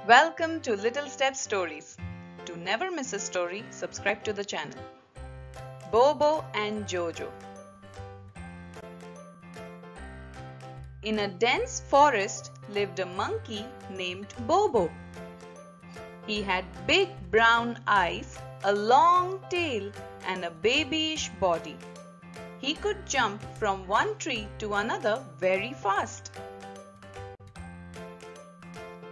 Welcome to Little Step Stories. To never miss a story, subscribe to the channel. Bobo and Jojo. In a dense forest lived a monkey named Bobo. He had big brown eyes, a long tail, and a babyish body. He could jump from one tree to another very fast.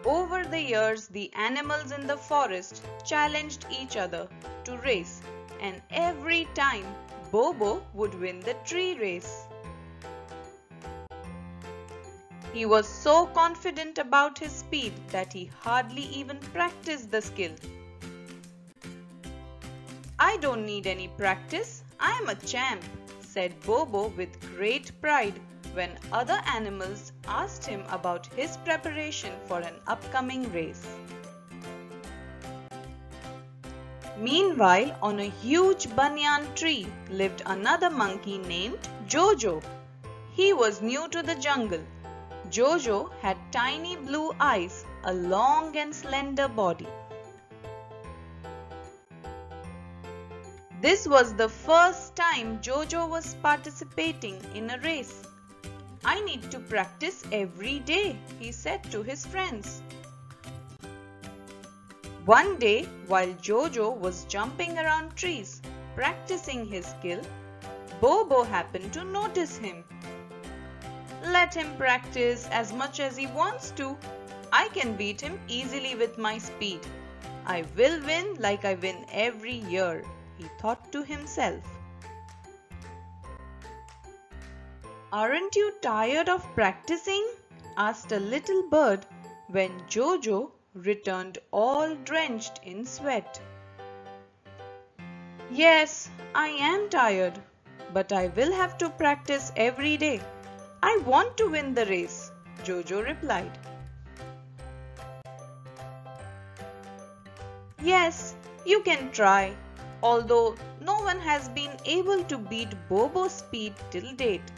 Over the years, the animals in the forest challenged each other to race, and every time Bobo would win the tree race. He was so confident about his speed that he hardly even practiced the skill. "I don't need any practice, I am a champ," said Bobo with great pride when other animals asked him about his preparation for an upcoming race. Meanwhile, on a huge banyan tree lived another monkey named Jojo. He was new to the jungle. Jojo had tiny blue eyes, a long and slender body. This was the first time Jojo was participating in a race. "I need to practice every day," he said to his friends. One day, while Jojo was jumping around trees, practicing his skill, Bobo happened to notice him. "Let him practice as much as he wants to. I can beat him easily with my speed. I will win like I win every year," he thought to himself. "Aren't you tired of practicing?" asked a little bird when Jojo returned all drenched in sweat. "Yes, I am tired, but I will have to practice every day. I want to win the race," Jojo replied. "Yes, you can try, although no one has been able to beat Bobo's speed till date.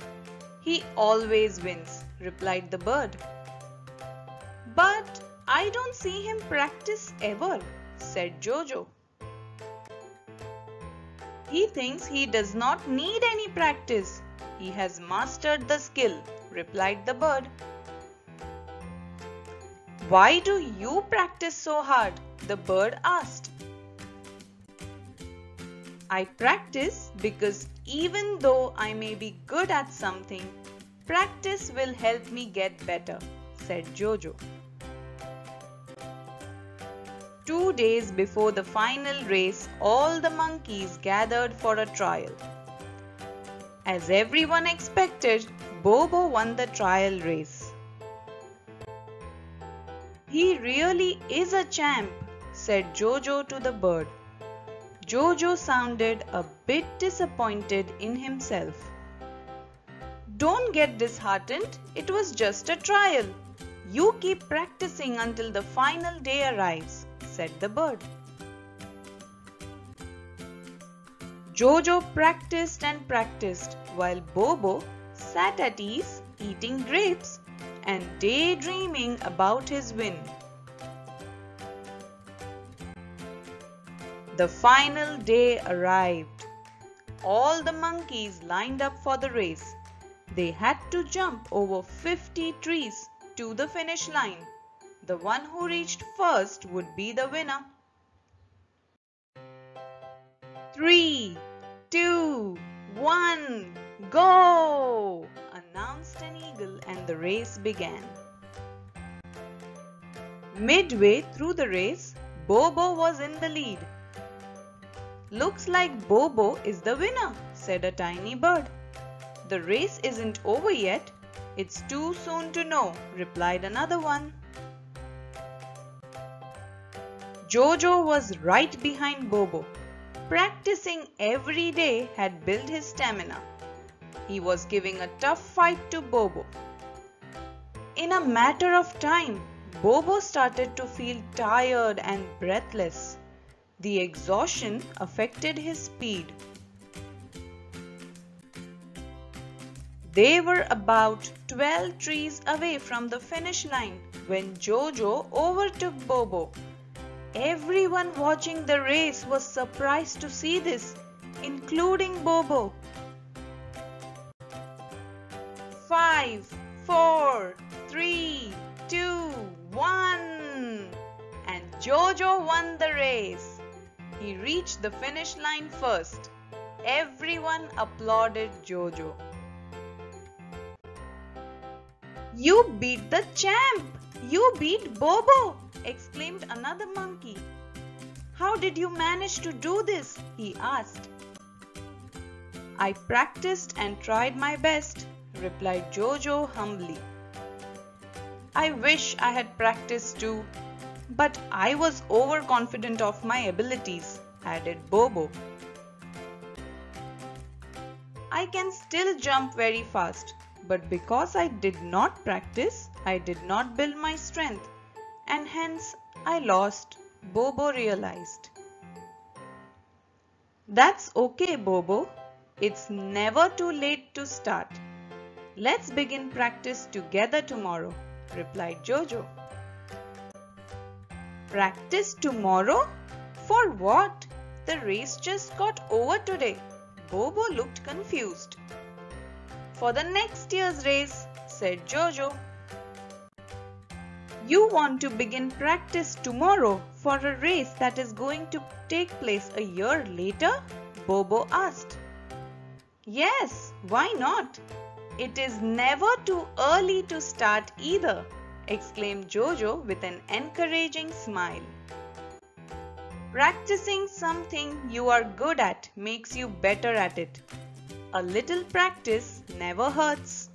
He always wins," replied the bird. "But I don't see him practice ever," said Jojo. "He thinks he does not need any practice. He has mastered the skill," replied the bird. "Why do you practice so hard?" the bird asked. "I practice because even though I may be good at something, practice will help me get better," said Jojo. 2 days before the final race, all the monkeys gathered for a trial. As everyone expected, Bobo won the trial race. "He really is a champ," said Jojo to the bird. Jojo sounded a bit disappointed in himself. "Don't get disheartened, it was just a trial. You keep practicing until the final day arrives," said the bird. Jojo practiced and practiced while Bobo sat at ease eating grapes and daydreaming about his win. The final day arrived. All the monkeys lined up for the race. They had to jump over 50 trees to the finish line. The one who reached first would be the winner. 3, 2, 1, go! announced an eagle, and the race began. Midway through the race, Bobo was in the lead. "Looks like Bobo is the winner," said a tiny bird. "The race isn't over yet. It's too soon to know," replied another one. Jojo was right behind Bobo. Practicing every day had built his stamina. He was giving a tough fight to Bobo. In a matter of time, Bobo started to feel tired and breathless. The exhaustion affected his speed. They were about 12 trees away from the finish line when Jojo overtook Bobo. Everyone watching the race was surprised to see this, including Bobo. 5, 4, 3, 2, 1, and Jojo won the race. He reached the finish line first. Everyone applauded Jojo. "You beat the champ! You beat Bobo!" exclaimed another monkey. "How did you manage to do this?" he asked. "I practiced and tried my best," replied Jojo humbly. "I wish I had practiced too, but I was overconfident of my abilities," added Bobo. "I can still jump very fast, but because I did not practice, I did not build my strength, and hence I lost," Bobo realized. "That's okay, Bobo. It's never too late to start. Let's begin practice together tomorrow," replied Jojo. "Practice tomorrow? For what? The race just got over today." Bobo looked confused. "For the next year's race," said Jojo. "You want to begin practice tomorrow for a race that is going to take place a year later?" Bobo asked. "Yes, why not? It is never too early to start either," exclaimed Jojo with an encouraging smile. "Practicing something you are good at makes you better at it. A little practice never hurts."